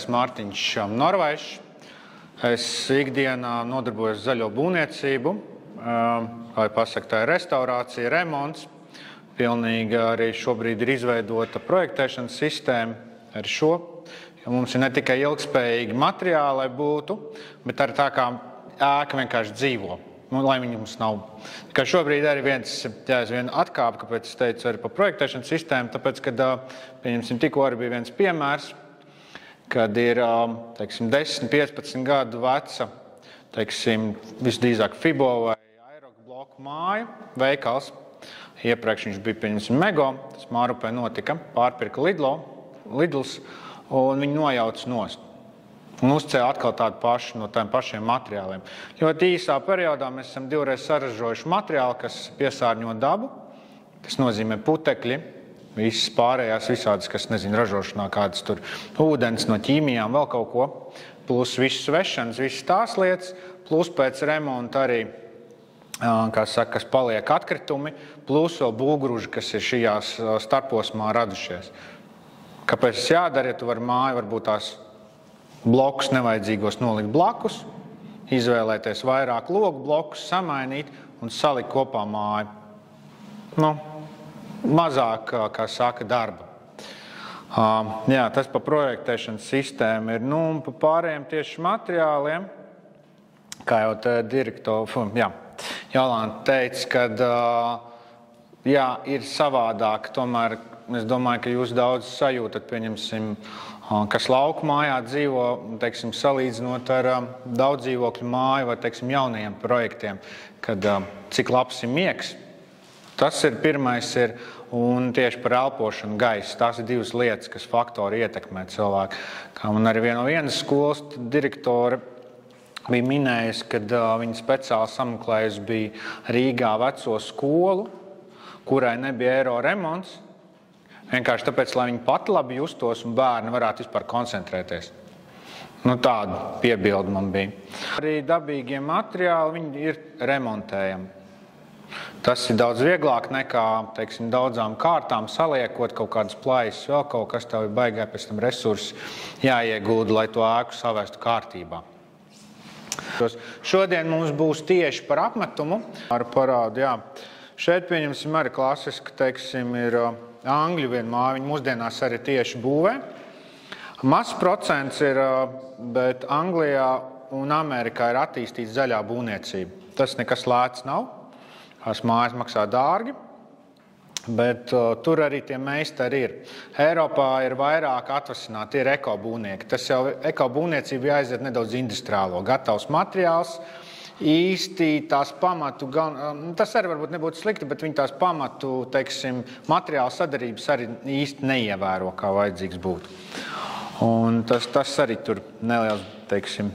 Mārtiņš Norvaišs. Es ikdienā nodarbojos zaļo būvniecību, kā pasaka, tā ir restaurācija, remonts. Pilnīgi arī šobrīd ir izveidota projektēšanas sistēma ar šo. Jo mums ir ne tikai ilgspējīgi materiāli, lai būtu, bet arī tā kā ēka vienkārši dzīvo. Lai viņi mums nav. Kā šobrīd arī viena atkāpe, kāpēc es teicu arī par projektēšanas sistēmu, tāpēc, kad, pieņemsim, tikko arī bija viens piemērs, kad ir, teiksim, 10-15 gadu veca, teiksim, visdrīzāk Fibo vai Aeroga bloku māja, veikals. Iepriekš viņš bija, pieņemsim, Mego, tas Mārupē notika, pārpirka Lidls, un viņi nojauc nost. Un uzcēla atkal tādu pašu no tiem pašiem materiāliem. Ļoti īsā periodā mēs esam divreiz saražojuši materiālu, kas piesārņo dabu. Tas nozīmē putekļi, visas pārējās visādas, kas, nezinu, ražošanā kādas tur ūdens no ķīmijām, vēl kaut ko. Plus visas vešanas, visas tās lietas, plus pēc remonta arī, kā saka, kas paliek atkritumi, plus vēl būgruži, kas ir šajās starposmā radušies. Kāpēc tas jādara, ja tu vari māju, varbūt tās blokus nevajadzīgos nolikt blakus, izvēlēties vairāk logu blokus, samainīt un salikt kopā māju. Mazāk, kā saka, darba. Jā, tas par projektēšanas sistēmu ir. Un par pārējiem tieši materiāliem, kā jau te Jolanta teica, kad ir savādāk. Tomēr es domāju, ka jūs daudz sajūtat, pieņemsim, kas lauku mājā dzīvo, teiksim, salīdzinot ar daudz dzīvokļu māju vai, teiksim, jaunajiem projektiem, kad cik labs ir miegs. Tas ir pirmais ir, un tieši par elpošanu gaisa. Tās ir divas lietas, kas faktori ietekmē cilvēku. Kā man arī vienas skolas direktore bija minējusi, kad viņa speciāli sameklējusi bija Rīgā veco skolu, kurai nebija eiro remonts. Vienkārši tāpēc, lai viņi pat labi justos un bērni varētu vispār koncentrēties. Tāda piebilde man bija. Arī dabīgie materiāli, viņi ir remontējami. Tas ir daudz vieglāk nekā, teiksim, daudzām kārtām saliekot kaut kādas plaisas, vēl kaut kas tev ir baigā pēc tam resursi jāiegūda, lai to ēku savestu kārtībā. Šodien mums būs tieši par apmetumu ar parādu, jā. Šeit, pieņemsim, arī klasiski, teiksim, ir Angļu viena māja, viņa mūsdienās arī tieši būvē. Mazs procents ir, bet Anglijā un Amerikā ir attīstīts zaļā būvniecība. Tas nekas lēts nav. Tās mājas maksā dārgi, bet tur arī tie meistari ir. Eiropā ir vairāk atvasināti, ir ekobūvnieki. Tas jau ekobūvniecība jāaiziet nedaudz industriālo, gatavs materiāls. Īsti tās pamatu, tas arī varbūt nebūtu slikti, bet viņi tās pamatu, teiksim, materiālu sadarības arī īsti neievēro, kā vajadzīgs būtu. Un tas arī tur neliels, teiksim.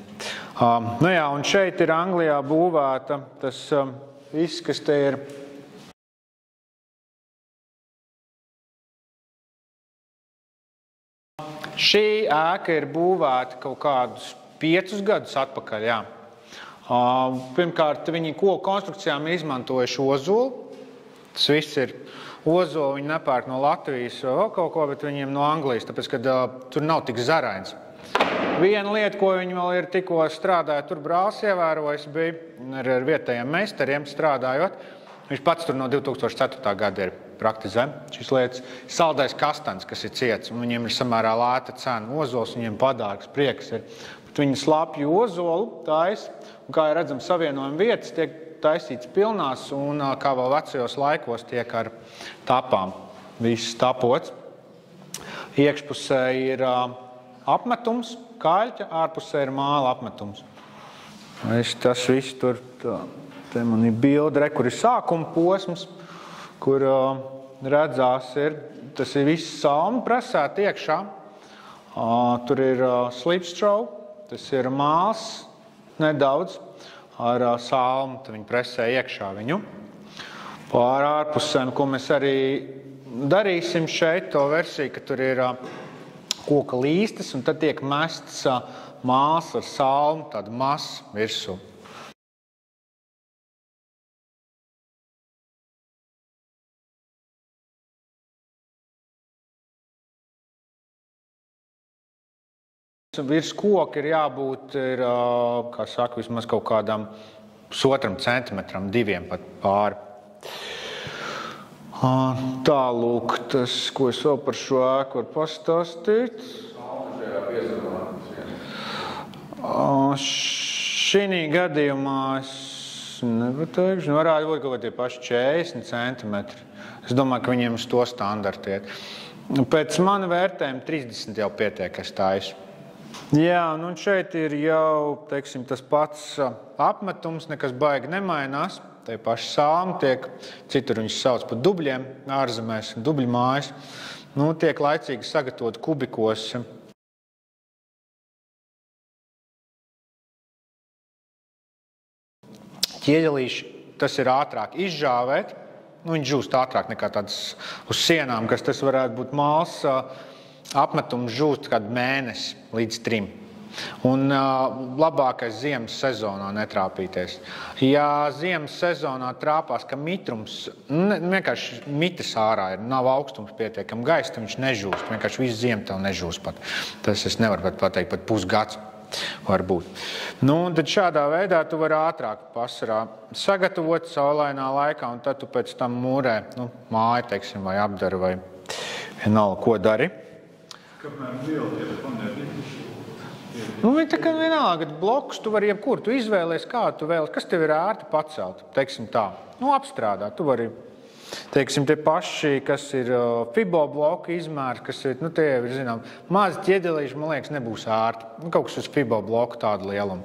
Un šeit ir Anglijā būvēta tas viss, kas te ir. Šī ēka ir būvēta kaut kādus 5 gadus atpakaļ, jā. Pirmkārt, viņi koku konstrukcijām ir izmantojuši ozolu. Tas viss ir ozolu, viņi nepērk no Latvijas vai vēl kaut ko, bet viņiem no Anglijas, tāpēc, ka tur nav tik zarains. Viena lieta, ko viņi vēl ir tikko strādāja, tur brālis ievērojis, bija ar vietējiem meistariem strādājot. Viņš pats tur no 2004. Gada ir praktizē šīs lietas. Saldais kastans, kas ir ciets, un viņiem ir samērā lēta cena. Ozols viņiem padārgs, prieks ir. Bet viņi slapju ozolu taisa, un kā ir redzam, savienojuma vietas tiek taisīts pilnās, un kā vēl vecajos laikos tiek ar tapām. Viss tapots. Iekšpusē ir apmetums, kaļķa, ārpusē ir māla apmetums. Tas viss tur, te man ir bilde, kur ir sākuma posms, kur redzās tas ir viss salmu presēt iekšā. Tur ir slipstraw, tas ir māls nedaudz ar salmu, tad viņi presē iekšā viņu. Pār ārpusēm, ko mēs arī darīsim šeit, to versiju, ka tur ir koka līstes, un tad tiek mests māls ar salmu, tādu masu virsū. Virs koka ir jābūt, kā saka, vismaz kaut kādam 1,5 centimetram, 2 pat pāri. Tālūk, tas, ko es vēl par šo ēku varu pastāstīt. Šī gadījumā es nepateikšu, varētu būt kaut kā tie paši 40 centimetri. Es domāju, ka viņiem uz to standartu iet. Pēc mana vērtējuma 30 jau pietiek, es taisu. Jā, nu šeit ir jau, teiksim, tas pats apmetums, nekas baigi nemainās. Tie paši salmi tiek, citur viņus sauc par dubļiem, ārzemēs, dubļu mājas. Nu, tiek laicīgi sagatavot kubikos. Ķieģelīši, tas ir ātrāk izžāvēt. Nu, viņš žūst ātrāk nekā tāds uz sienām, kas tas varētu būt māls. Apmetums žūst kādu mēnesi līdz 3. Un labākais ziemas sezonā netrāpīties. Ja ziemas sezonā trāpās, ka mitrums, vienkārši mitrs ārā ir, nav augstums pietiekami gaiss, tad viņš nežūst. Vienkārši visu ziemu tev nežūst pat. Tas es nevaru pat pateikt, pat pusgads var būt. Nu, un tad šādā veidā tu vari ātrāk pasarā sagatavot saulainā laikā, un tad tu pēc tam mūrē, māju, teiksim, vai apdari, vai vienalga, ko dari. Kamēr liela tie paneli? Viņi tā kā vienalga, blokus tu vari jebkur, tu izvēlies, kā tu vēlies, kas tev ir ērti pacelt, teiksim tā. Apstrādāt, tu vari, teiksim, tie paši, kas ir fibo bloku izmērs, kas ir, tie ir, zinām, mazi ķieģelīši, man liekas, nebūs ērti. Kaut kas uz fibo bloku tādu lielumu.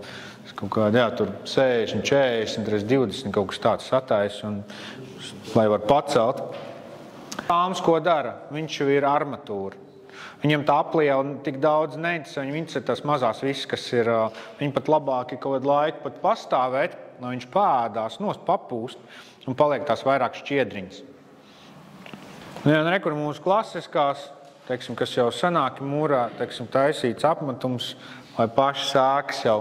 Kaut kādā, tur 60, 40, 20, kaut kas tāds satais, un lai var pacelt. Pāms, ko dara? Viņš ir armatūra. Viņam tā apliela tik daudz neinteresē, viņas ir tās mazās visas, kas ir, viņi pat labāk ir kaut kādu laiku pat pastāvēt, lai viņš pāēdās, nost papūst un paliek tās vairāk šķiedriņas. Un rekur mūsu klasiskās, teiksim, kas jau senāki mūrā, teiksim, taisīts apmetums vai paši sākas jau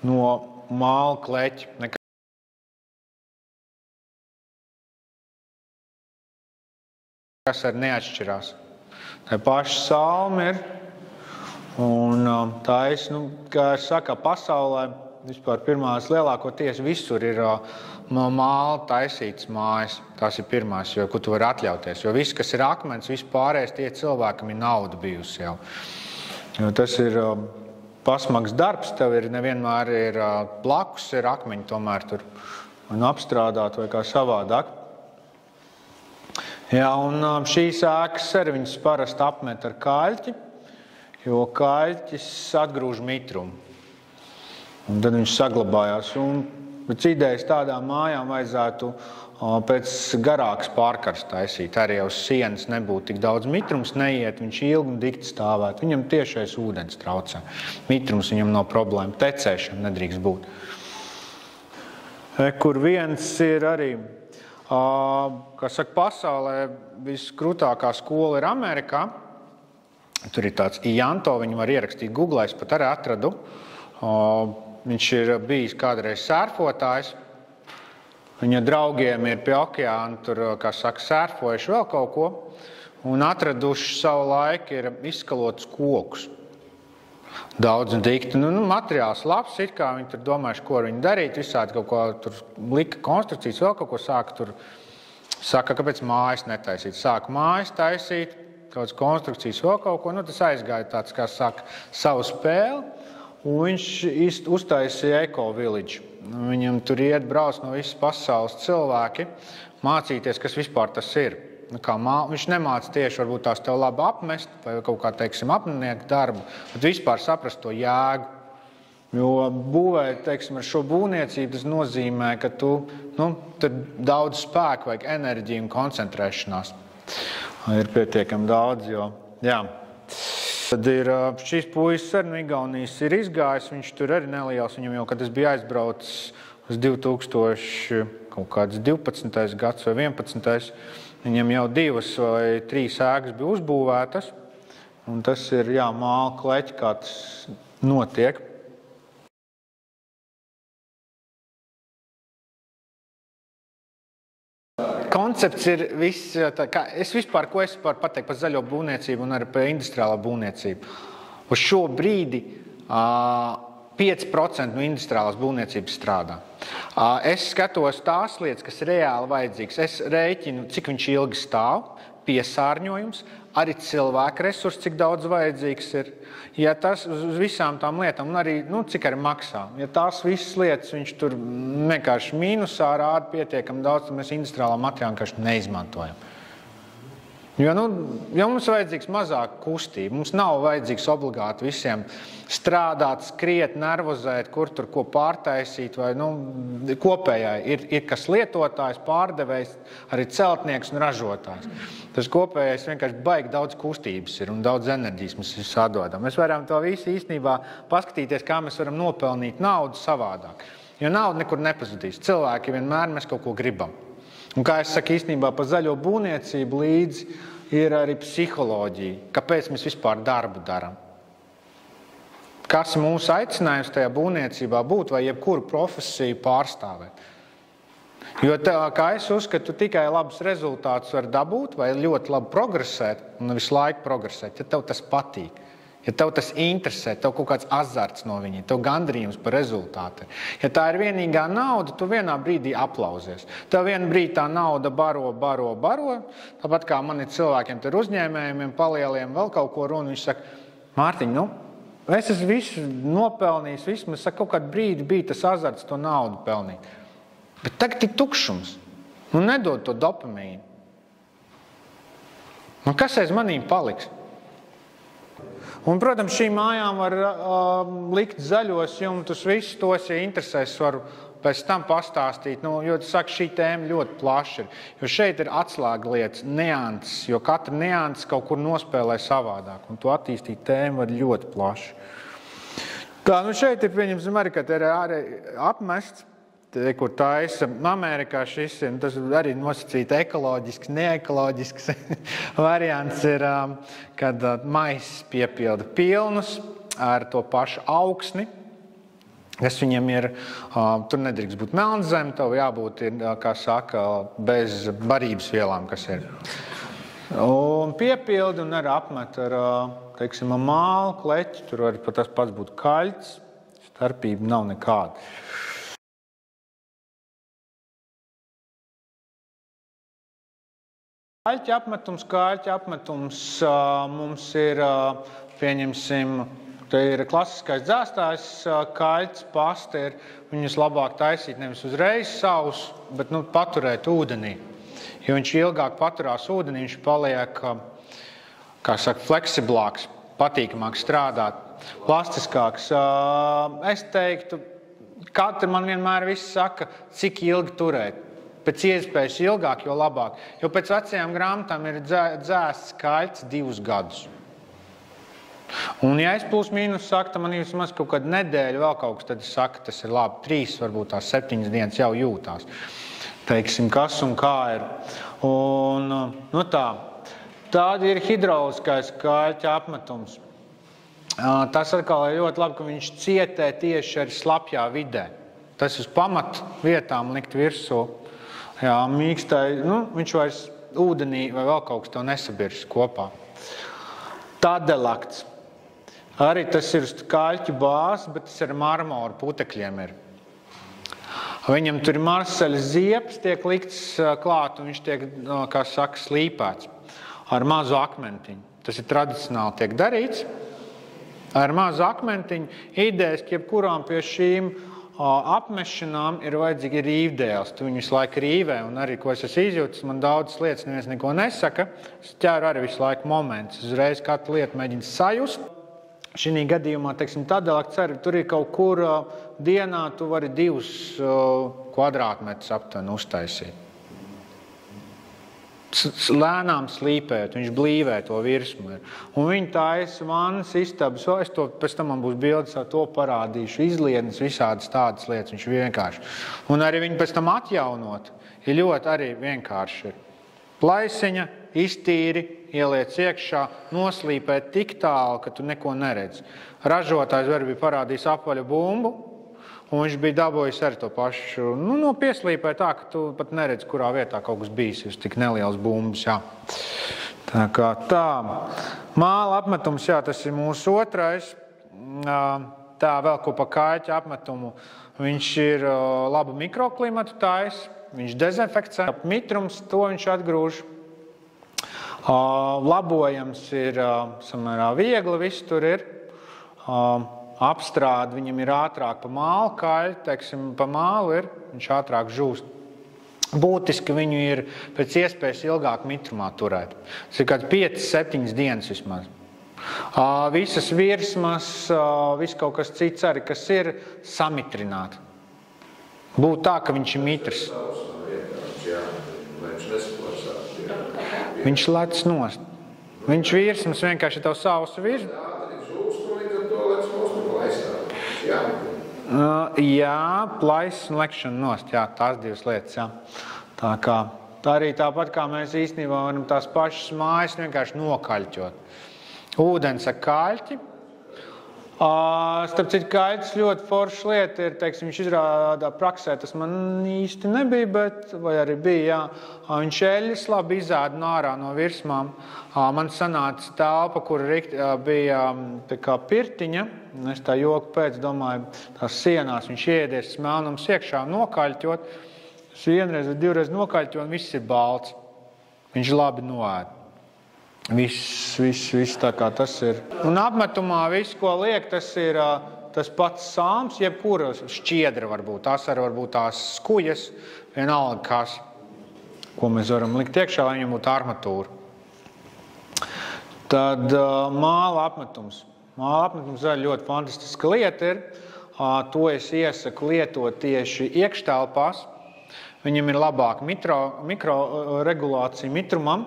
no māla kleķa. Kas arī neatšķirās. Tā paši salmi ir, un tais, kā es saku, pasaulē vispār pirmās lielākoties visur ir no māla taisītas mājas. Tās ir pirmās, ko tu vari atļauties. Jo viss, kas ir akmens, viss pārējais, tie cilvēkam ir nauda bijusi jau. Jo tas ir pasmags darbs, tev ir nevienmēr ir blakus, ir akmeņi tomēr tur un apstrādāt vai kā savādāk. Jā, un šīs ēkas arī viņas parasti apmet ar kaļķi, jo kaļķis atgrūž mitrumu. Un tad viņš saglabājās. Bet idejas tādām mājām vajadzētu pēc garākas pārkars taisīt. Arī uz sienas nebūtu tik daudz mitrums, neiet, viņš ilgi un dikti stāvēt. Viņam tiešais ūdens traucē. Mitrums viņam nav problēma, tecēšana nedrīkst būt. Kur viens ir arī... Kā saka, pasaulē viskrūtākā skola ir Amerikā. Tur ir tāds Ianto, viņu var ierakstīt Google, es pat arī atradu. Viņš ir bijis kādreiz sērfotājs. Viņa draugiem ir pie okeāna, tur, kā saka, sērfojuši vēl kaut ko. Un atraduši savu laiku ir izskalotus kokus. Daudz un dikti. Materiāls labs, it kā viņi tur domājuši, ko viņi darīt, visādi kaut ko tur lika konstrukcijas, vēl kaut ko sāka tur. Saka, kāpēc mājas netaisīt. Sāka mājas taisīt, kādas konstrukcijas, vēl kaut ko. Tas aizgāja tāds, kā saka, savu spēli, un viņš uztaisīja Eco-Village. Viņam tur iet brauc no visas pasaules cilvēki, mācīties, kas vispār tas ir. Viņš nemāca tieši varbūt tās tev labi apmest vai kaut kā, teiksim, apnieku darbu, bet vispār saprast to jēgu. Jo būvēt, teiksim, ar šo būvniecību tas nozīmē, ka tur daudz spēku vajag enerģiju un koncentrēšanās. Ir pietiekami daudz, jo, jā. Tad ir šīs puisis arī no Igaunijas ir izgājis, viņš tur arī neliels, viņam jau, kad es biju aizbraucis uz 2012. gads vai 11. Viņam jau 2 vai 3 ēkas bija uzbūvētas, un tas ir, māla kleķi, kā tas notiek. Koncepts ir viss, es vispār, ko es varu pateikt par zaļo būvniecību un arī par industriālo būvniecību. Uz šo brīdi 5% no industriālās būvniecības strādā. Es skatos tās lietas, kas reāli vajadzīgas. Es rēķinu, cik viņš ilgi stāv, piesārņojums, arī cilvēka resursi, cik daudz vajadzīgs ir. Ja tas uz visām tām lietām, un arī, cik arī maksā. Ja tās visas lietas viņš tur vienkārši mīnusā rāda pietiekami daudz, tad mēs industriālā materiālu vienkārši neizmantojam. Jo mums vajadzīgs mazāk kustība, mums nav vajadzīgs obligāti visiem strādāt, skriet, nervozēt, kur tur ko pārtaisīt, vai kopējā ir kas lietotājs, pārdevējs, arī celtnieks un ražotājs. Tas kopējais vienkārši baigi daudz kustības ir un daudz enerģijas mēs visi atdodam. Mēs varam to visu īstenībā paskatīties, kā mēs varam nopelnīt naudu savādāk. Jo nauda nekur nepazudīs. Cilvēki vienmēr mēs kaut ko gribam. Un kā es saku, īstenībā pa zaļo būvniecību līdzi ir arī psiholoģija. Kāpēc mēs vispār darbu darām? Kas mūsu aicinājums tajā būvniecībā būt vai jebkuru profesiju pārstāvēt? Jo kā es uzskatu, tikai labus rezultātus var dabūt vai ļoti labi progresēt un visu laiku progresēt, ja tev tas patīk. Ja tev tas interesē, tev kaut kāds azarts no viņa, tev gandarījums par rezultātu. Ja tā ir vienīgā nauda, tu vienā brīdī aplausies. Tev vienā brīdī tā nauda baro. Tāpat kā man ir cilvēkiem, tur uzņēmējiem, palieliem, vēl kaut ko runa, viņš saka, Mārtiņ, es esmu visu nopelnījis, vismaz kaut kādu brīdi bija tas azarts to naudu pelnīt. Bet tagad ir tukšums. Nedod to dopamīnu. Kas aiz manīm paliks? Un, protams, šīm mājām var likt zaļos jumtus, visus tos, ja interesēs, varu pēc tam pastāstīt. Jo, saka, šī tēma ļoti plaša ir. Jo šeit ir atslēga lietas, nianses, jo katra nianses kaut kur nospēlē savādāk. Un to attīstīt tēmu var ļoti plaši. Tā, šeit ir, pieņemsim, arī, ka ir arī apmests. Kur taisa Amerikā šis ir, tas arī nosacīta ekoloģisks, neekoloģisks variants ir, kad maisis piepilda pilnus ar to pašu augsni, kas viņam ir, tur nedrīkst būt melnzeme, tev jābūt, kā saka, bez barības vielām, kas ir. Un piepildi un arī apmet ar, teiksim, mālu, kleķi, tur arī pat tas pats būtu kaļķis, starpība nav nekāda. Kaļķa apmetums mums ir, pieņemsim, te ir klasiskais dzēstājs kaļķis, pasta ir, viņus labāk taisīt nevis uzreiz savus, bet paturēt ūdenī. Jo viņš ilgāk paturās ūdenī, viņš paliek, kā saka, fleksiblāks, patīkamāks strādāt, plastiskāks. Es teiktu, katru man vienmēr viss saka, cik ilgi turēt. Pēc iespējas ilgāk, jo labāk. Jo pēc vecajām grāmatām ir dzēsts kaļķis 2 gadus. Un ja es plus mīnus saku, tad man vismaz kaut kādu nedēļu vēl kaut kas, tad es saku, tas ir labi. 3, varbūt tās 7 dienas jau jūtās. Teiksim, kas un kā ir. Un, tāda ir hidrauliskais kaļķa apmetums. Tas atkal ir ļoti labi, ka viņš cietē tieši arī slapjā vidē. Tas uz pamat vietām likt virsū. Jā, mīkstai, viņš vairs ūdenī vai vēl kaut kas tev nesabirs kopā. Tadelakts. Arī tas ir uz kaļķu bāzes, bet tas ar marmoru putekļiem ir. Viņam tur ir marseļa ziepes, tiek likts klāt, un viņš tiek, kā saka, slīpēts ar mazu akmentiņu. Tas ir tradicionāli tiek darīts. Ar mazu akmentiņu idejas, ka jebkurām pie šīm apmešanām ir vajadzīgi rīvdēls. Tu viņu visu laiku rīvē, un arī, ko es esmu izjūtis, man daudzas lietas neviens neko nesaka. Es ķēru arī visu laiku momentus. Uzreiz katru lietu mēģinu sajust. Šī gadījumā, teiksim, tadelakts arī, tur ir kaut kur dienā, tu vari 2 kvadrātmetrus aptuveni uztaisīt. Lēnām slīpēt, viņš blīvē to virsmu. Un viņi taisa vannas istabas, es to pēc tam man būs bildes, to parādīšu, izliednes, visādas tādas lietas, viņš vienkārši. Un arī viņi pēc tam atjaunot, ir ļoti arī vienkārši. Plaisiņa, iztīri, ieliec iekšā, noslīpēt tik tālu, ka tu neko neredzi. Ražotājs var bija parādījis apaļu bumbu, un viņš bija dabūjis arī to pašu, pieslīpēt tā, ka tu pat neredzi, kurā vietā kaut kas bijis, jūs tik nelielas bumbas, jā. Tā kā tā. Māla apmetums, jā, tas ir mūsu otrais. Tā vēl ko pa kaļķa apmetumu. Viņš ir labu mikroklimatu tais, viņš dezinfekcē. Mitrums, to viņš atgrūž. Labojams ir samērā viegli, viss tur ir. Apstrāde viņam ir ātrāk pa mālu kaļu, teiksim, pa mālu ir, viņš ātrāk žūst. Būtiski viņu ir pēc iespējas ilgāk mitrumā turēt. Tas ir kāds 5-7 dienas vismaz. Visas virsmas, viss kaut kas cits arī, kas ir samitrināt. Būtu tā, ka viņš ir mitrs. Viņš lec nost. Viņš virsmas vienkārši ir tev sausa virsma. Jā, plaisas un lekšana nost, jā, tās divas lietas, jā. Tā kā, tā arī tāpat kā mēs īstenībā varam tās pašas mājas vienkārši nokaļķot. Ūdens ar kaļķi. Starp citu, kaļķis ļoti forša lieta ir, teiksim, viņš izrādā praksē, tas man īsti nebija, bet, vai arī bija, jā. Viņš eļļas labi izēda ārā no virsmām. Man sanāca telpa, kur bija tā kā pirtiņa. Es tā joku pēc domāju, tās sienās viņš iedies smelnums iekšā nokaļķot. Es vienreiz vai divreiz nokaļķot, un viss ir balts. Viņš labi noēd. Viss tā kā tas ir. Un apmetumā viss, ko liek, tas ir tas pats sāms, jebkura šķiedra varbūt. Tās arī varbūt tās skujas, vienalga kas, ko mēs varam likt iekšā, lai viņam būtu armatūra. Tad māla apmetums. Māla apmetums arī ļoti fantastiska lieta ir. To es iesaku lietot tieši iekštelpās. Viņam ir labāka mikroregulācija mitrumam.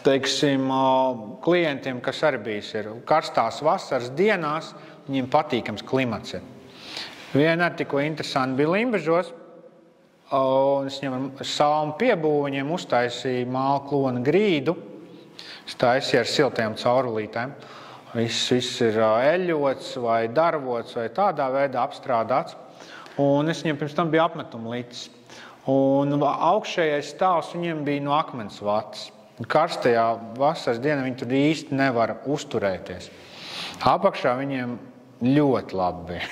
Teiksim, klientiem, kas arī bijis ir karstās vasaras dienās, viņiem patīkams klimats ir. Viena tikko interesanti bija Limbažos, un es viņam ar salmu piebūvu, viņiem uztaisīja māla klona grīdu, taisīja ar siltajām caurulītēm. Viss ir eļots vai darvots vai tādā veidā apstrādāts, un es viņiem pirms tam bija apmetumu līdzis. Un augšējais stāvs viņiem bija no akmens vatas. Karstajā vasaras dienā viņi tur īsti nevar uzturēties. Apakšā viņiem ļoti labi bija.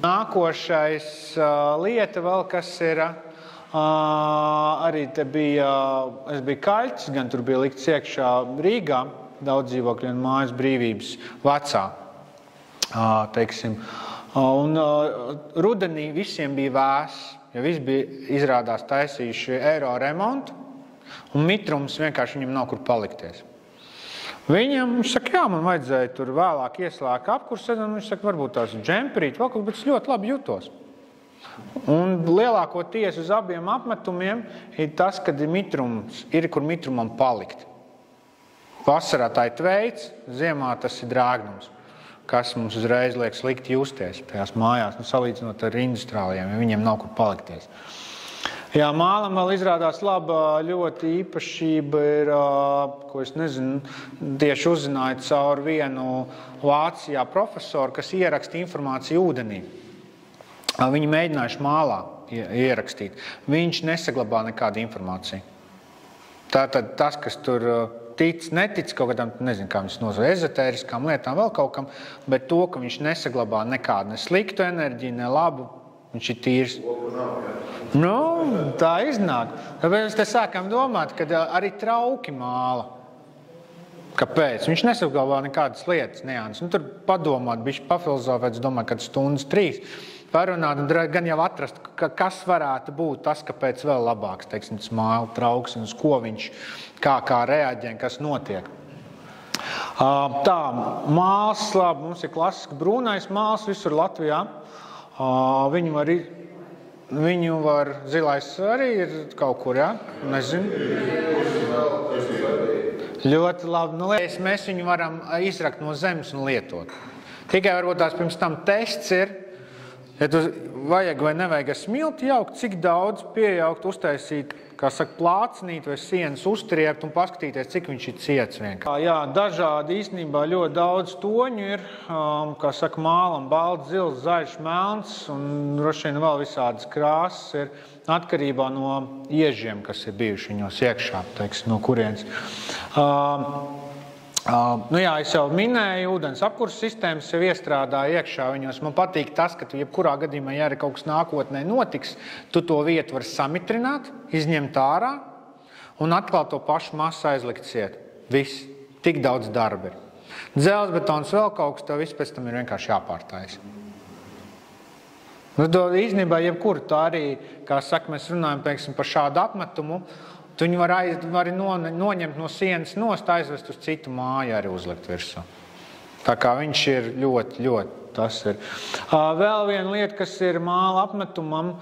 Nākošais lieta vēl, kas ir, arī te bija, es biju kaļķis, gan tur bija likts iekšā Rīgā, daudz dzīvokļu un mājas Brīvības vecā, teiksim. Un rudenī visiem bija vēss. Jo viss bija izrādās taisījuši eiro remontu, un mitrums vienkārši viņam nav kur palikties. Viņš saka, jā, man vajadzēja tur vēlāk ieslēgt apkursu, un viņš saka, varbūt tās džemperīt, vēl kaut, bet es ļoti labi jutos. Un lielākoties uz abiem apmetumiem ir tas, kad ir kur mitrumam palikt. Vasarā tā ir tveids, ziemā tas ir drāgnums, kas mums uzreiz liek slikti justies tajās mājās, salīdzinot ar industriālajiem, ja viņiem nav kur palikties. Jā, mālam vēl izrādās laba ļoti īpašība ir, ko es nezinu, tieši uzzināju caur vienu Vācijā profesoru, kas ieraksta informāciju ūdenī. Viņi mēģinājuši mālā ierakstīt. Viņš nesaglabā nekādu informāciju. Tātad tas, kas tur netic kaut kādām, nezinu, kā viņš nozīmē, ezotēriskām lietām, vēl kaut kam, bet to, ka viņš nesaglabā nekādu ne sliktu enerģiju, ne labu, viņš ir tīrs. Nu, tā iznāk. Tāpēc mēs te sākam domāt, ka arī trauki māla. Kāpēc? Viņš nesaglabā nekādas lietas, neāns. Tur padomāt, bišķi pafilozofēt, es domāju, kad 1-3 parunāt, un gan jau atrast, kas varētu būt tas, kāpēc vēl labāks, teiksim, tas māla trauks, un uz ko viņš kā reaģē, kas notiek. Tā, māls, labi, mums ir klasiski brūnais māls visur Latvijā. Viņu var, zilais arī ir kaut kur, jā? Nezinu. Ļoti labi. Nu, mēs viņu varam izrakt no zemes un lietot. Tikai varbūt tās pirms tam tests ir, ja tu vajag vai nevajag ar smilti jaukt, cik daudz pieaugt, uztaisīt kā saka, plācnīt vai sienas uztriept un paskatīties, cik viņš ir ciets vienkārši. Jā, dažādi īstenībā ļoti daudz toņu ir, kā saka, mālam, balts, zils, zaļš, melns un droši vien vēl visādas krāsas ir atkarībā no iežiem, kas ir bijuši viņos iekšā, teiksim, no kurienes. Nu jā, es jau minēju, ūdens apkurses sistēmas jau iestrādāja iekšā viņos. Man patīk tas, ka tu jebkurā gadījumā, ja arī kaut kas nākotnē notiks, tu to vietu var samitrināt, izņemt ārā un atkal to pašu masu aizlikt ciet. Viss. Tik daudz darba ir. Dzelzbetons vēl kaut kas, tev viss pēc tam ir vienkārši jāpārtājas. Īstenībā jebkur tā arī, kā saka, mēs runājam, piemēram, par šādu apmetumu, tu viņu var noņemt no sienas nost, aizvest uz citu māju, arī uzlikt virsū. Tā kā viņš ir ļoti, tas ir. Vēl viena lieta, kas ir māla apmetumam,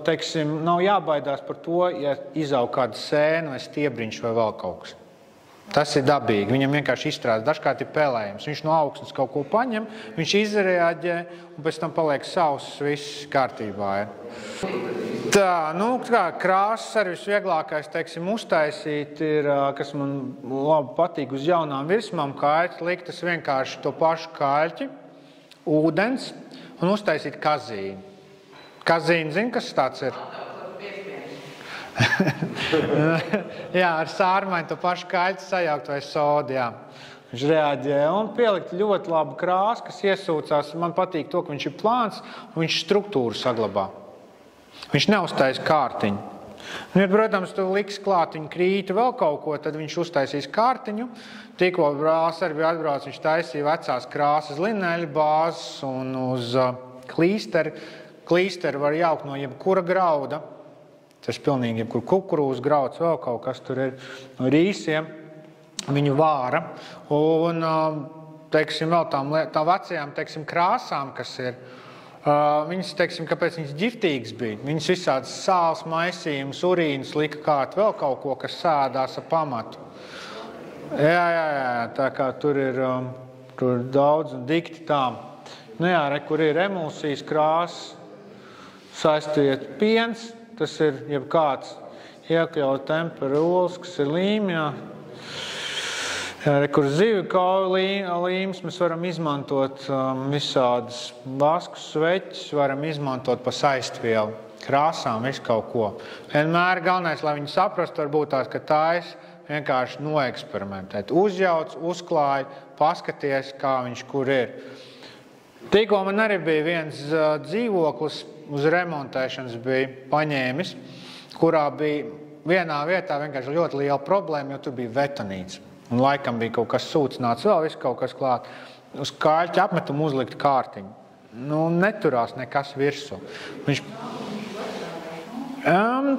teiksim, nav jābaidās par to, ja izaug kāda sēna vai stiebriņš vai vēl kaut kas. Tas ir dabīgi, viņam vienkārši izstrādes, dažkārt ir pelējums. Viņš no augstnes kaut ko paņem, viņš izreaģē un pēc tam paliek sauss, viss kārtībā. Tā, nu, krāsas arī visvieglākais, teiksim, uztaisīt ir, kas man labi patīk uz jaunām virsmām, kaļķi, likt tas vienkārši to pašu kaļķi, ūdens un uztaisīt kazīni. Kazīni, zini, kas tāds ir? Jā, ar sārmaini to pašu kaļķi sajaukt vai sodu, jā. Viņš reaģē un pielikt ļoti labu krāsu, kas iesūcās. Man patīk to, ka viņš ir plāns un viņš struktūru saglabā. Viņš neuztais kārtiņu. Un, ja, protams, tu liks klāt viņu krītu vēl kaut ko, tad viņš uztaisīs kārtiņu. Tikko brālis arī bija atbrauc, viņš taisīja vecās krāsas lineļu bāzes un uz klīsteri. Klīsteri var jaukt no jebkura grauda. Tas pilnīgi jebkur kukurūzas grauds, vēl kaut kas tur ir no rīsiem, viņu vāra. Un, teiksim, vēl tām vecajām, teiksim, krāsām, kas ir, viņas, teiksim, kāpēc viņas ģiftīgas bija. Viņas visādas sāls, maisījumus, urīnus lika kārt, vēl kaut ko, kas sēdās ar pamatu. Jā, tā kā tur ir daudz un dikti tā. Nu jā, kur ir emulsijas krāsas, saistiet piens, tas ir jebkāds iekļaut temperūlas, kas ir līmjā. Kur zivju kauja līmes, mēs varam izmantot visādas vaskus, sveķus, varam izmantot pa saistvielu, krāsām, visu kaut ko. Vienmēr galvenais, lai viņi saprastu, varbūt tās, ka tais vienkārši noeksperimentēt. Uzjauc, uzklāj, paskaties, kā viņš kur ir. Tikko man arī bija viens dzīvoklis, uz remontēšanas bija paņēmis, kurā bija vienā vietā vienkārši ļoti liela problēma, jo tur bija betonīts. Un laikam bija kaut kas sūcināts, vēl viss kaut kas klāt. Uz kaļķa apmetumu uzlikt kārtiņu. Nu, neturās nekas virsū. Viņš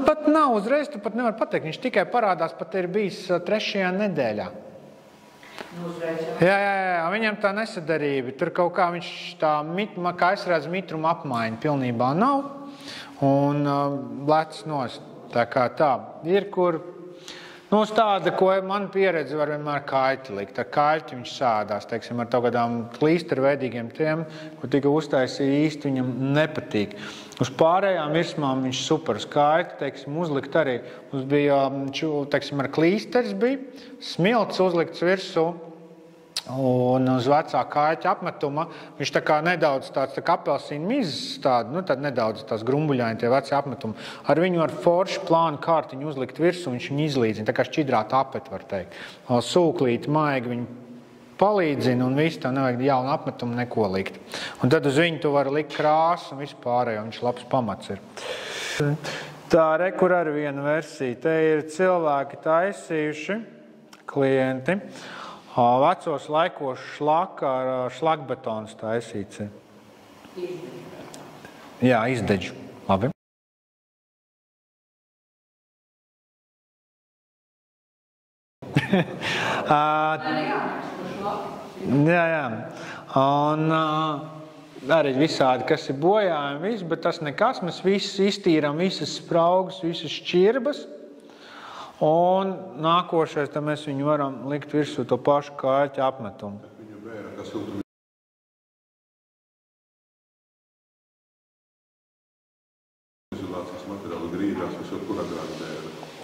pat nav uzreiz, tu pat nevar pateikt. Viņš tikai parādās, pat ir bijis 3. nedēļā. Jā, viņam tā nesadarība. Tur kaut kā viņš tā, kā es redzu, mitruma apmaiņa pilnībā nav. Un lec nost. Tā kā tā. Ir, kur, nu, uz tāda, ko man pieredze var vienmēr kaļķi likt. Ar kaļķi viņš sādās, teiksim, ar kaut kādām klīsterveidīgiem tiem, ko tika uztaisīja īsti viņam nepatīk. Uz pārējām virsmām viņš super skaiti, teiksim, uzlikt arī. Mums bija, teiksim, ar klīsteris bija, smilts uzlikts virsū, un uz vecā kaļķa apmetuma viņš tā kā nedaudz tāds tā kā apelsīnu mizes tādu, nu tad nedaudz tās grumbuļaini tie veci apmetumi. Ar viņu ar foršu plānu kārtiņu uzlikt virsū, viņš viņu izlīdzina, tā kā šķidrāt apet, var teikt. Sūklīti, maigi viņu palīdzina un viss, tev nevajag jaunu apmetumu neko likt. Un tad uz viņu tu vari likt krāsu un vispārējo, viņš labs pamats ir. Tā, kur arī viena versija. Te ir cilvēki taisījuši, klienti, vecos laikos ar šlakbetons taisīts. Jā, izdeģu. Labi. Jā. Un arī visādi, kas ir bojājumi, viss, bet tas nekas. Mēs visi iztīram visas spraugas, visas šķirbas. Un nākošais, tad mēs viņu varam likt virsū to pašu kaļķa apmetumu. Izolācijas materiāli grīdās, visur, kur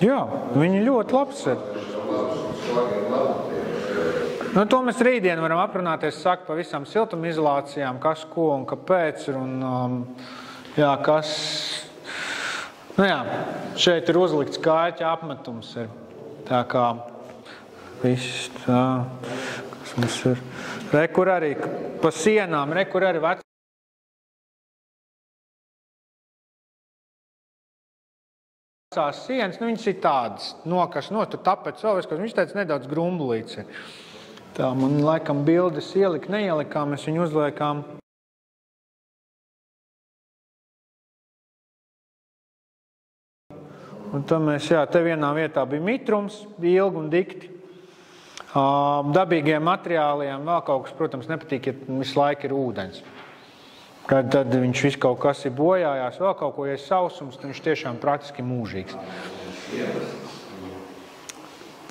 Jā, viņi ļoti labs ir. Nu, to mēs rītdien varam aprunāties, sakt par visām siltumizolācijām, kas ko un kāpēc. Un, jā, kas... Nu jā, šeit ir uzlikts kāķa apmetums. Ir. Tā kā viss tā, kas mums ir. Rekur arī pa sienām, rekur arī vecās sienas, nu viņas ir tādas, nokas, tur tapets vēl, viņš teica nedaudz grumbulīts ir. Tā, man laikam bildes neielikām, mēs viņu uzliekām. Un tad mēs, jā, te vienā vietā bija mitrums, bija ilgi un dikti. Dabīgiem materiāliem vēl kaut kas, protams, nepatīk, ja visu laiku ir ūdens. Tad viņš viss kaut kas ir bojājās, vēl kaut ko, ja ir sausums, tad viņš tiešām praktiski mūžīgs.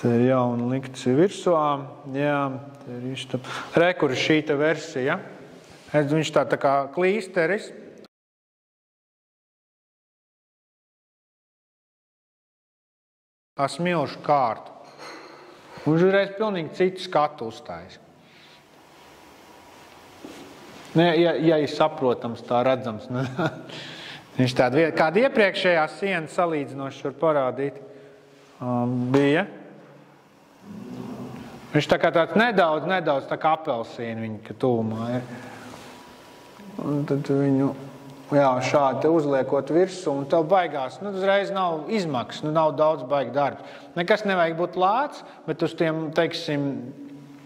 Te ir jauna likts virsā, jā, te ir iztab. Rekur ir šī te versija, viņš tā kā klīsteris. Tā smilšu kārtu. Viņš uzreiz pilnīgi citu skatu uzstājas. Ja ir saprotams, tā redzams. Viņš kāda iepriekšējā siena salīdzinoši var parādīt. Bija. Viņš tā kā tāds nedaudz tā kā apelsīna viņa tūmā ir. Un tad viņu... Jā, šādi uzliekot virsū, un tev baigās, uzreiz nav izmaksas, nav daudz baigi darbs. Nekas nevajag būt lāts, bet uz tiem, teiksim,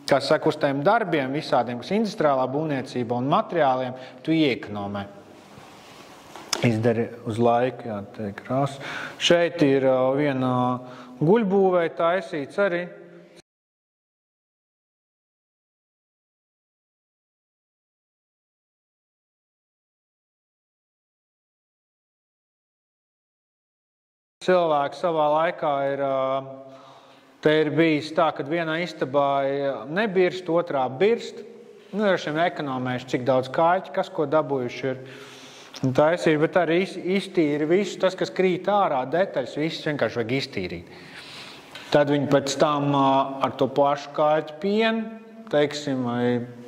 kā saka, uz tiem darbiem visādiem, kas industriālā būvniecība un materiāliem, tu iekonomē. Izdari uz laiku, jā, te krās. Šeit ir viena guļbūvē taisīts arī. Cilvēki savā laikā te ir bijis tā, ka vienā istabā nebirst, otrā birst. Ir šiem ekonomējuši, cik daudz kāķi, kas ko dabūjuši ir. Un taisīja, bet arī iztīri visu, tas, kas krīt ārā, detaļas, viss vienkārši vajag iztīrīt. Tad viņi pēc tam ar to pašu kāļķu pienu, teiksim,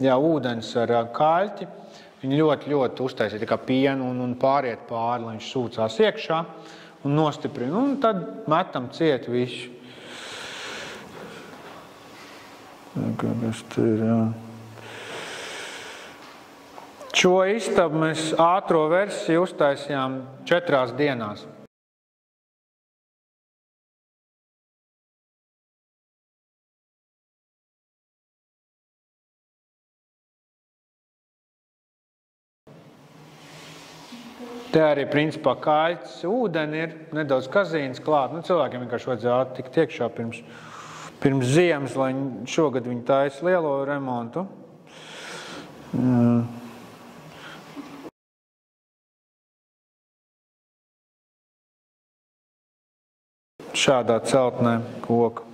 jā, ūdens ar kāļķi, viņi ļoti uztaisīja tā kā pienu un pāriet pāri, lai viņš sūcās iekšā. Un nostiprina, un tad metam ciet visu. Kas te ir, jā. Šo istabu mēs ātro versiju uztaisījām 4 dienās. Te arī, principā, kāļķis, ūdeni ir, nedaudz kazīnes klāt. Cilvēkiem vienkārši vajadzēja tikt iekšā pirms ziemas, lai šogad viņi taisa lielo remontu. Šādā celtnē koku.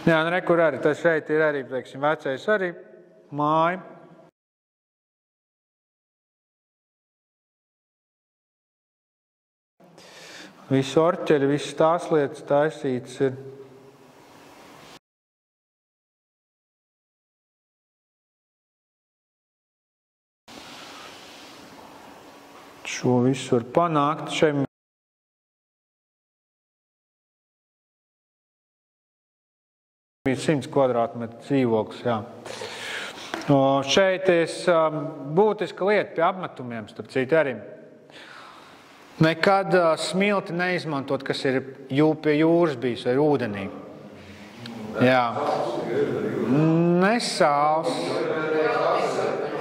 Jā, un rekur arī, tas šeit ir arī, teiksim, vecais arī māja. Visu orķeri, visas tās lietas taisītas ir. Šo visu var panākt. Šeit bija 100 kvadrātmetru dzīvoklis, jā. Šeit ir būtiska lieta pie apmetumiem, starp citu arī. Nekad smilti neizmantot, kas ir pie jūras bijis vai ūdenī. Jā. Nesāls.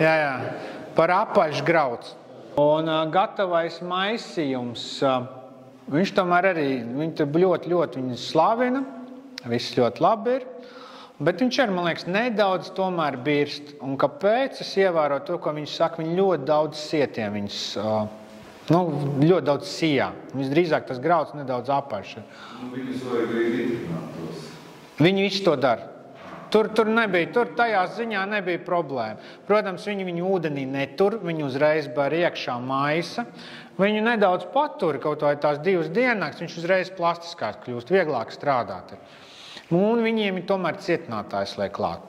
Jā. Par apaļš grauds. Un gatavais maisījums, viņš tomēr arī, viņi ļoti viņu slavina, viss ļoti labi ir, bet viņš arī, man liekas, nedaudz tomēr birst. Un kāpēc es ievēroju to, ko viņš saka, viņi ļoti daudz sietiem viņas... ļoti daudz sijā. Visdrīzāk tas grauds nedaudz apaļš. Viņus vajag arī vitrināt tos. Viņi visu to dara. Tur tajās ziņā nebija problēma. Protams, viņu ūdenī netur, viņu uzreiz bar iekšā maisa. Viņu nedaudz patur, kaut vai tās 2 dienas, viņš uzreiz plastiskās kļūst, vieglāk strādāt. Un viņiem ir tomēr cietinātājs liek klāt.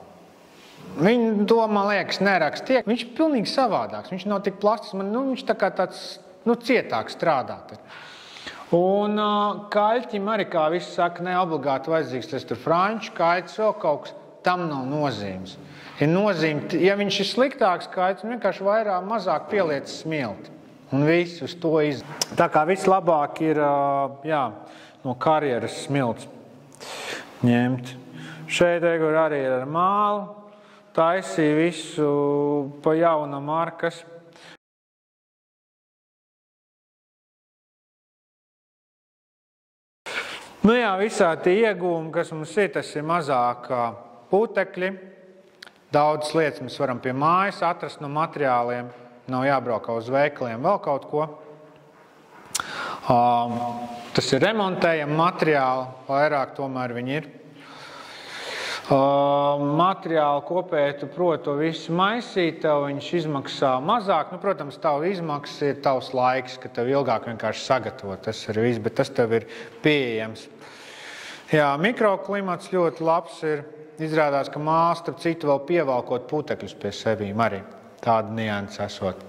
Viņi to, man liekas, neraksta. Viņš ir pilnīgi savādāks, viņš nav tik plastisks, viņš tā kā tāds cietāks strādāt. Un kaļķim arī, kā visi saka, neobligāti vajadzīgs, tas tur franču kaļķis, vēl kaut kas, tam nav nozīmes. Ir nozīme, ja viņš ir sliktāks kaļķis, vienkārši mazāk pieliec smilti. Un viss uz to Tā kā vislabāk ir no karjeras smilts ņemt. Šeit arī ir ar mālu, taisīja visu pa jauna markas. Visā tie iegūmi, kas mums ir, tas ir mazāk putekļi. Daudz lietas mēs varam pie mājas atrast no materiāliem. Nav jābrauk uz veikaliem, vēl kaut ko. Tas ir remontējami materiāli, vairāk tomēr viņi ir. Materiāli kopēji tu proti to visu maisīt, tev viņš izmaksā mazāk. Protams, tavu izmaksas ir tavs laiks, ka tev ilgāk vienkārši sagatavot. Tas ir viss, bet tas tev ir pieejams. Mikroklimats ļoti labs ir. Izrādās, ka māls, starp citu, vēl pievalkot putekļus pie sevīm arī. Tāda nianses esot.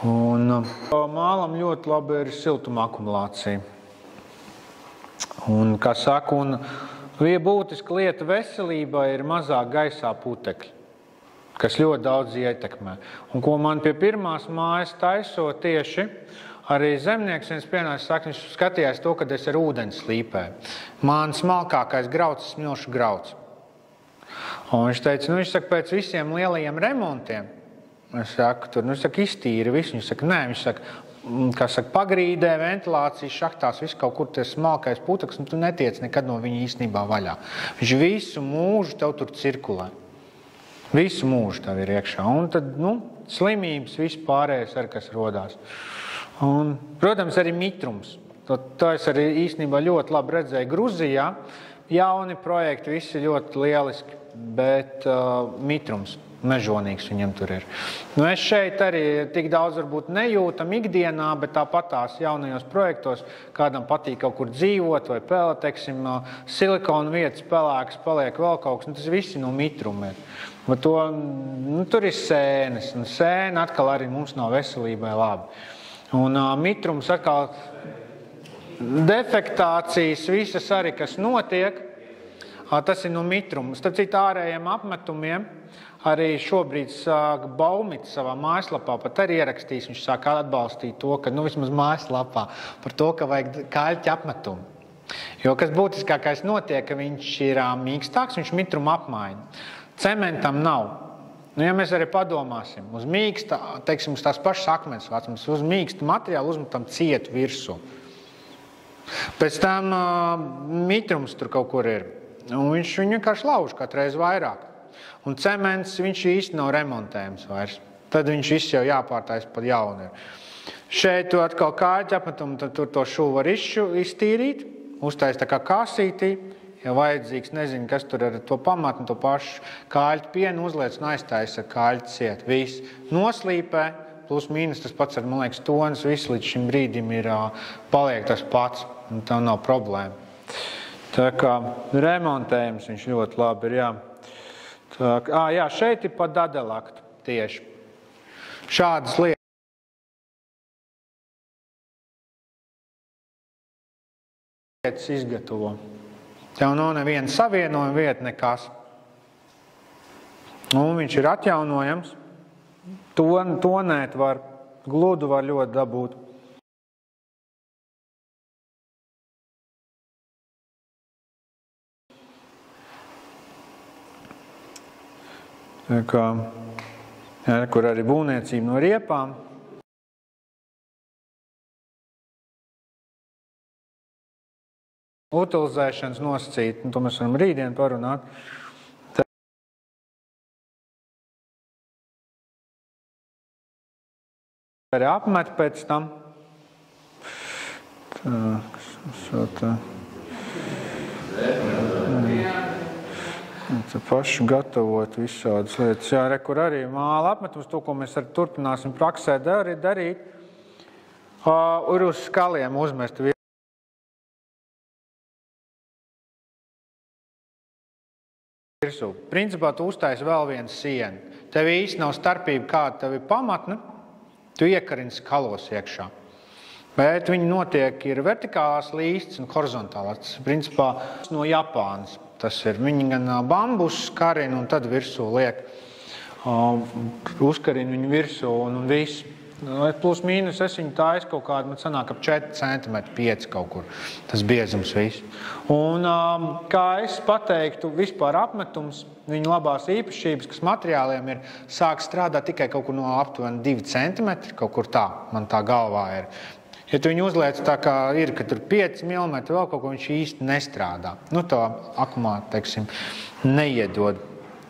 Un mālam ļoti labi ir siltuma akumulācija. Un, kā saka, būtiska lieta veselībai ir mazāk gaisā putekļi, kas ļoti daudz ietekmē. Un ko man pie pirmās mājas taisot tieši, arī zemnieks viens pienāca saka, viņš skatījās to, kad es ar ūdeni slīpēju. Man smalkākais grauds, smilšu grauds. Un viņš teica, viņš saka, pēc visiem lielajiem remontiem, viņš saka, iztīri visu. Viņš saka, nē, viņš saka, pagrīdē, ventilācijas šahtās, viss kaut kur tas smalkais puteklis, un tu netiec nekad no viņa īstenībā vaļā. Viņš visu mūžu tev tur cirkulē. Visu mūžu tev ir iekšā. Un tad, slimības, viss pārējais ar kas rodās. Un, protams, arī mitrums. To es arī īstenībā ļoti labi redzēju Gruzijā. Jauni projekti, visi ļoti lieliski, bet mitrums mežonīgs viņam tur ir. Es šeit arī tik daudz varbūt nejūtam ikdienā, bet tāpat tās jaunajos projektos kādam patīk kaut kur dzīvot vai teiksim, silikona vietas pelēkas, paliek vēl kaut kas, tas visi no mitruma ir. Bet tur ir sēnes, un sēne atkal arī mums nav veselībai labi. Un mitrums atkal defektācijas visas arī, kas notiek, tas ir no mitruma. Starp citu ārējiem apmetumiem arī šobrīd sāk Baumits savā mājaslapā, pat arī ierakstīs, viņš sāk atbalstīt to, ka vismaz mājaslapā par to, ka vajag kaļķa apmetumu. Jo kas būtiskākais notiek, ka viņš ir mīkstāks, viņš mitruma apmaiņa. Cementam nav. Ja mēs arī padomāsim, uz mīksta, teiksim, uz tās pašas akmens vācums, uz mīksta materiālu uzmetam cietu virsū. Pēc tam mitrums tur kaut kur ir. Un viņš viņu vienkārši lauž katreiz vairāk. Un cements, viņš īsti nav remontējams vairs. Tad viņš viss jau jāpārtais pa jaunu ir. Šeit tu atkal kāļķi apmetumu, tad tur to šuvu var iztīrīt, uztais tā kā kāsītī. Ja vajadzīgs, nezinu, kas tur ar to pamatu, to pašu kāļķu pienu uzliec un aizstājas ar kāļķu ciet. Viss noslīpē, plus mīnus tas pats ar, man liekas, tonis, viss līdz šim brīdim ir paliek tas pats, un tam nav problēma. Tā kā remontējums viņš ļoti labi ir, jā. Tā kā, jā, šeit ir pa dadelaktu tieši. Šādas lietas izgatavo. Tev nav neviena savienojuma vieta, nekas. Un viņš ir atjaunojams. Tonēt var, gludu var ļoti dabūt. Tā kā, jā, kur arī būvniecība no riepām. Utilizēšanas nosacīt, to mēs varam rītdien parunāt. Arī apmet pēc tam. paši gatavot visādas lietas. Jā, re, kur arī māla apmetums, to, ko mēs arī turpināsim praksē darīt, ir uz skaliem uzmest virsū. Principā tu uztaisi vēl vienu sienu. Tev īsti nav starpība, kāda tev ir pamatne, tu iekarini skalos iekšā. Bet viņi notiek ir vertikālās līstas un horizontālās. Tas, principā, no Japānas. Tas ir viņi gan bambus karina un tad virsū liek. Uzkarina viņu virsū un viss. Plus mīnus es viņu taisu kaut kādu, man sanāk ap 4 cm, 5 kaut kur. Tas biezums viss. Un kā es pateiktu, vispār apmetums, viņa labās īpašības, kas materiāliem ir, sāk strādāt tikai kaut kur no aptuveni 2 cm, kaut kur tā, man tā galvā ir. Ja tu viņu uzliec tā kā ir, ka tur 5 mm, vēl kaut ko viņš īsti nestrādā. Nu, to akumā, teiksim, neiedod.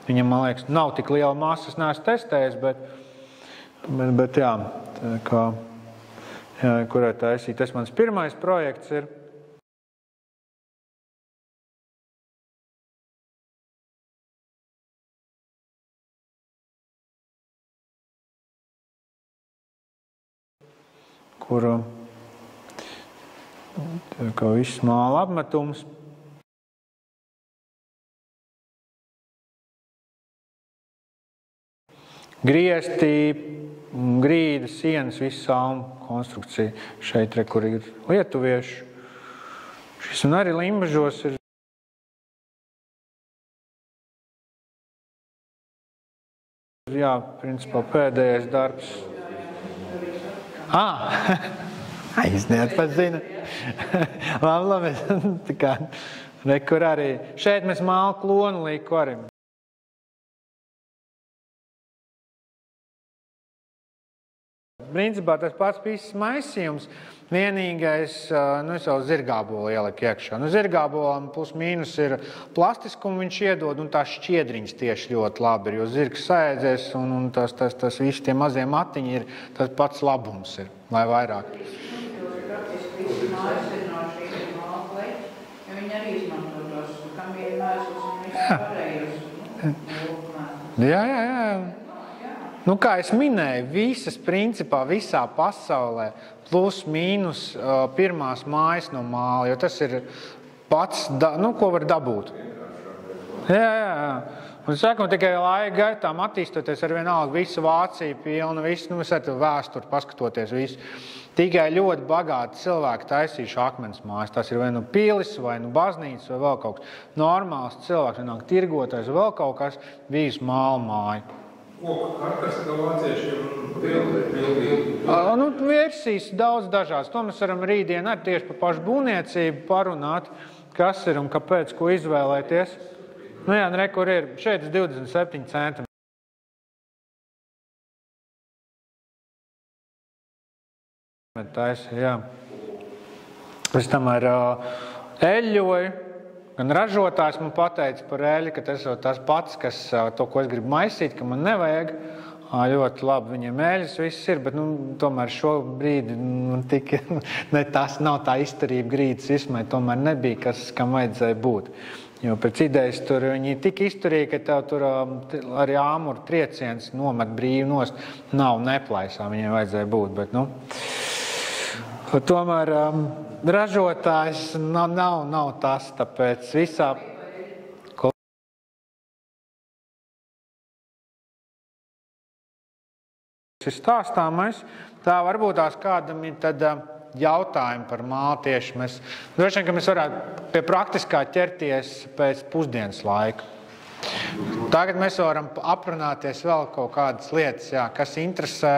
Viņam, man liekas, nav tik liela masa, es neesmu testējis, bet jā, tā kā, jā, kurai taisīt. Tas mans pirmais projekts ir. Kur tā kā viss māla apmetums. Griezti, grīdas, sienas, viss salmu konstrukcija. Šeit, re, kur ir lietuviešu. Šis un arī Limbažos ir. Jā, principā pēdējais darbs. Es neatpazinu. Labi. Tā kā, re, kur arī. Šeit mēs mālu klonu līku arī. Principā tas pats pīsas maisījums, vienīgais, es jau zirgābolu ieliku iekšā. Zirgābolam plus mīnus ir plastiskums viņš iedod, un tās šķiedriņas tieši ļoti labi ir, jo zirgs sēdzēs, un tas visi tie mazie matiņi ir, tas pats labums ir, vai vairāk. Praktiski mājas ir no šī māla pleķa, jo viņi arī izmanto tos kamieļu mēslus un visu pārējus. Jā. Nu, kā es minēju, visas principā visā pasaulē plus mīnus pirmās mājas no māla, jo tas ir pats, ko var dabūt. Jā. Un sakam, tikai laika gaitām attīstoties ar vienalga visu Vāciju pilnu, visu, mēs ar vēsturi paskatoties visu. Tikai ļoti bagāti cilvēki taisījuši akmens mājas. Tas ir vai nu pilis, vai nu baznīca, vai vēl kaut kas. Normāls cilvēks, vienalga tirgotais, vai vēl kaut kas, bijis māla māja. Kas tā vāciešiem bildi? Versijas daudz dažādas. To mēs varam rītdien arī tieši par pašu būvniecību parunāt, kas ir un kāpēc, ko izvēlēties. Jā, re, kur ir. Šeit 27 centimetri. Jā. Pēc tam ar eļļoju. Gan ražotājs man pateica par eļļu, ka tas ir tas pats, kas to, ko es gribu maisīt, ka man nevajag. Ļoti labi viņiem eļļas viss ir, bet tomēr šobrīd tas nav tā izturība grīdas izmai, tomēr nebija, kam vajadzēja būt. Jo pēc idejas tur viņi tik izturīgi, ka tev tur arī āmuru trieciens nomet brīvi nost, nav neplaisā, viņiem vajadzēja būt, bet tomēr ražotājs nav tas, tāpēc visā. Šis stāstāmais, tā varbūt tās kādam ir tad jautājumi par mālu tieši. Droši vien, ka mēs varētu pie praktiskā ķerties pēc pusdienas laika. Tagad mēs varam aprunāties vēl kaut kādas lietas, jā, kas interesē.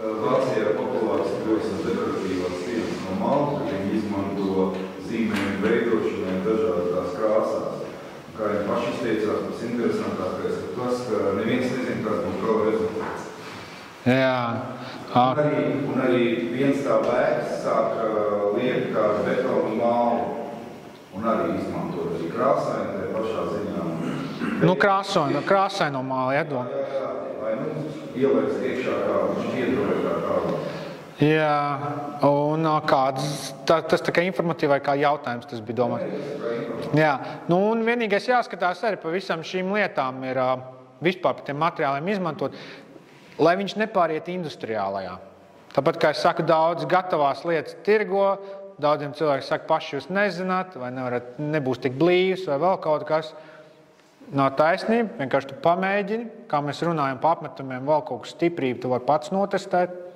Vācijā populārs kļūst dekoratīvās sienas no malas, ka viņi izmanto zīmējumu veidošanai dažādās krāsās. Kā viņi paši izteicās, tas interesantākais ir tas, ka neviens nezin, kāds būs gala rezultāts. Jā. Un arī viens tā bērns sāk liekt kādu betonu mālu un arī izmanto arī krāsaini tajā pašā ziņā. Krāsaino mālu iedod. Jā, vai ielaiks iekšā kādu šķiedru vai kādu. Jā, un kāds, tas tā kā informatīvai kā jautājums tas bija domāts. Jā, nu un vienīgais jāskatās arī pa visam šīm lietām ir vispār par tiem materiāliem izmantot, lai viņš nepāriet industriālajā. Tāpat, kā es saku, daudz gatavās lietas tirgo, daudziem cilvēki saka, paši jūs nezināt, vai nebūs tik blīvs, vai vēl kaut kas. Nav taisnība, vienkārši tu pamēģini, kā mēs runājam pa apmetumiem, vēl kaut kas stiprību tu vari pats notestēt.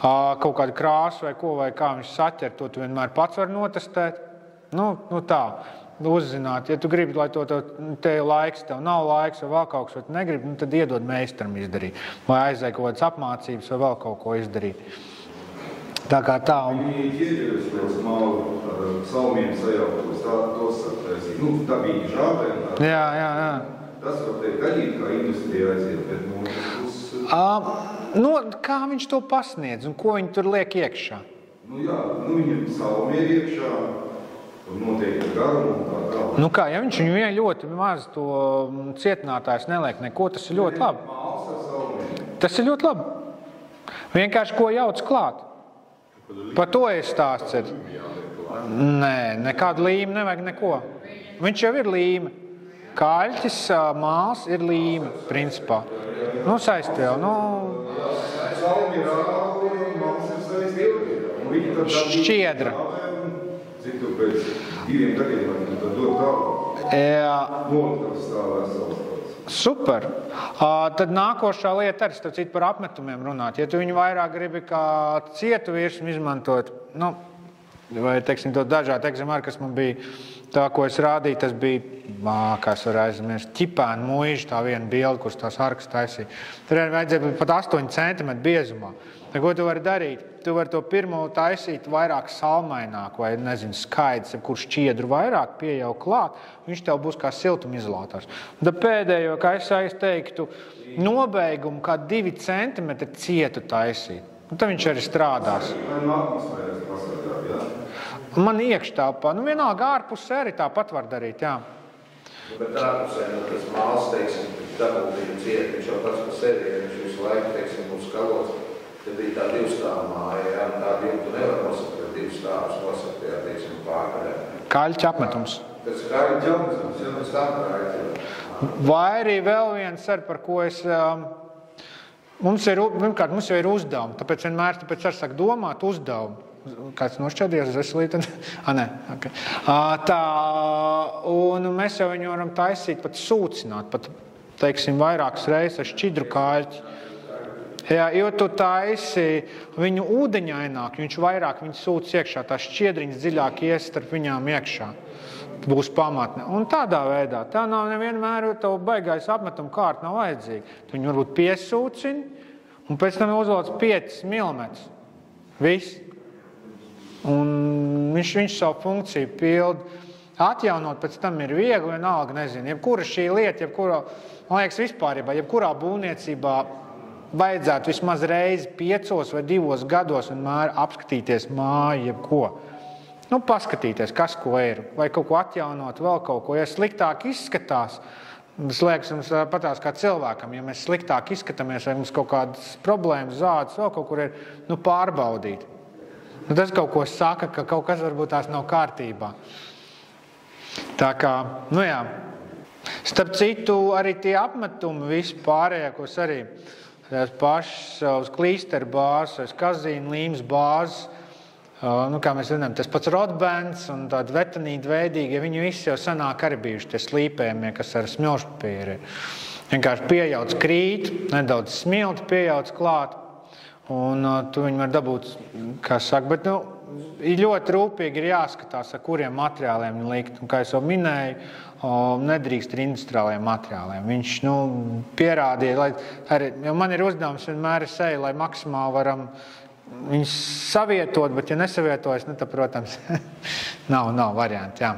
Kaut kādu krāsu vai ko, vai kā viņš saķer, to tu vienmēr pats var notestēt. Nu tā, uzzināt. Ja tu gribi, lai tev laiks, tev nav laiks, vai vēl kaut kas, vai tu negribi, tad iedod meistaram izdarīt. Vai aizēj kaut kādas apmācības, vai vēl kaut ko izdarīt. Tā kā tā. Viņi ieģeras tos malu salmiem sajautos, tos satraisīt. Tā bija žābēm. Jā. Tas var teikt, arī kā industrijā aiziet, bet kā viņš to pasniedz un ko viņi tur liek iekšā? Viņam salmi ir iekšā, noteikti garumu un tā tālāk. Kā, ja viņš viņu ļoti maz to cietinātājs neliek neko, tas ir ļoti labi. Māls ar salmiem. Tas ir ļoti labi. Vienkārši ko jauc klāt. Par to ir stāsts. Nē, nekādu līmi nevajag neko. Viņš jau ir līme. Kaļķis, māls ir līme, principā. Saist jau, Salmi ir āli, māls ir saist. Šķiedra. Cik tu pēc 2 gadiem, tad dod tālāk. Jā. Noliktas stāvēs savas. Super. Tad nākošā lieta arī, starp citu, par apmetumiem runāt. Ja tu viņu vairāk gribi kā cietu virsmu izmantot, vai, teiksim, to dažādi egzemāri, kas man bija, tā, ko es rādīju, tas bija, kā es varu aizmirst, ķipēna muiža, tā viena bilde, kuras tās arkas taisīja. Tur arī vajadzēja pat 8 cm biezumā. Ko tu vari darīt? Tu vari to pirmo taisīt vairāk salmaināk vai, skaidrs, kur šķiedru vairāk pieejau klāt, viņš tev būs kā siltumizolātors. Tad pēdējo, kā es teiktu, nobeigumu kā 2 cm cietu taisīt. Tad viņš arī strādās. Man iekštāpā, vienalga ārpusē arī tāpat var darīt, jā. Bet ārpusē, tas māls, teiksim, dabūtību ciet, viņš jau pats par sevi, viņš visu laiku, teiksim, būs skalots. Tad bija tā 2 stāvu māja, tā tu nevar nosakt, bet 2 stāvus nosakt, teiksim, pārkarē. Kaļķa apmetums. Tas kaļķa apmetums, jau pēc tam kaļķa. Vai arī vēl viens ar, par ko es... Mums jau ir uzdevumi, tāpēc vienmēr ar saku domāt uzdevumu. Kāds nošķēdījās uz veselību? Nē, okay. Tā, un mēs jau viņu varam taisīt, pat sūcināt, pat, teiksim, vairākas reizes ar šķidru kaļķi. Jā, jo tu taisi viņu ūdeņaināk, viņš vairāk viņu sūc iekšā, tā šķiedriņas dziļāk ies starp viņām iekšā. Būs pamatne. Un tādā veidā, tā nav nevienmēr, tev baigais apmetuma kārta nav vajadzīga. Tu viņu varbūt piesūcini, un pēc tam uzlauc 5 mm. Viss. Un viņš savu funkciju pild. Atjaunot pēc tam ir viegli, vienalga, nezinu. Jebkura šī lieta, man liekas vispārībā, jebkurā būvniecībā vajadzētu vismaz reizi 5 vai 2 gados vienmēr apskatīties māju, jebko. Paskatīties, kas ko ir, vai kaut ko atjaunot, vēl kaut ko. Ja sliktāk izskatās, tas liekas mums patās kā cilvēkam, ja mēs sliktāk izskatāmies, vai mums kaut kādas problēmas, zādes, vēl kaut kur ir, pārbaudīt. Tas kaut ko saka, ka kaut kas varbūt tās nav kārtībā. Tā kā, jā. Starp citu, arī tie apmetumi visi pārējie, kos arī tās pašas uz klīsteru bāzes, kazīnu līmes bāzes, kā mēs zinām, tas pats rodbēns un tādi vetanīti veidīgi, ja viņi visi jau sanāk arī bijuši tie slīpējumie, kas ar smilšpapīri ir. Vienkārši pieejauc krīt, nedaudz smilti pieejauc klāt, un tu viņu var dabūt, kā saka, bet, ļoti rūpīgi ir jāskatās, ar kuriem materiāliem likt, un kā es jau minēju, nedrīkst ar industriālajiem materiāliem. Viņš, pierādīja, lai arī, jo man ir uzdevums vienmēr seju, lai maksimāli varam viņus savietot, bet ja nesavietojas, tad, protams, nav varianti, jā.